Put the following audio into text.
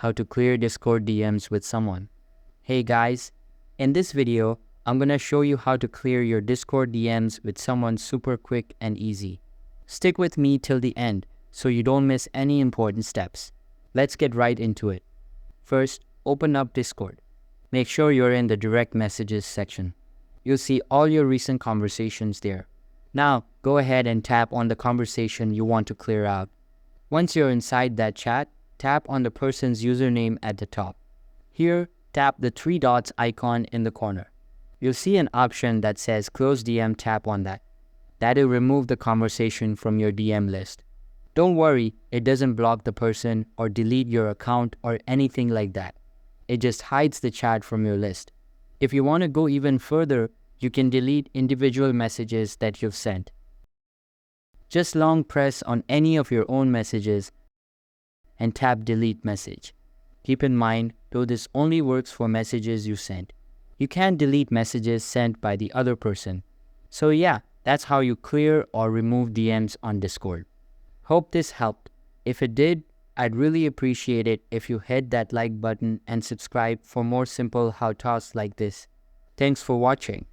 how to clear Discord DMs with someone. Hey guys, in this video, I'm gonna show you how to clear your Discord DMs with someone super quick and easy. Stick with me till the end so you don't miss any important steps. Let's get right into it. First, open up Discord. Make sure you're in the direct messages section. You'll see all your recent conversations there. Now, go ahead and tap on the conversation you want to clear out. Once you're inside that chat, tap on the person's username at the top. Here, tap the three dots icon in the corner. You'll see an option that says Close DM. Tap on that. That'll remove the conversation from your DM list. Don't worry, it doesn't block the person or delete your account or anything like that. It just hides the chat from your list. If you want to go even further, you can delete individual messages that you've sent. Just long press on any of your own messages and tap Delete Message. Keep in mind, though this only works for messages you sent. You can't delete messages sent by the other person. So yeah, that's how you clear or remove DMs on Discord. Hope this helped. If it did, I'd really appreciate it if you hit that like button and subscribe for more simple how-tos like this. Thanks for watching.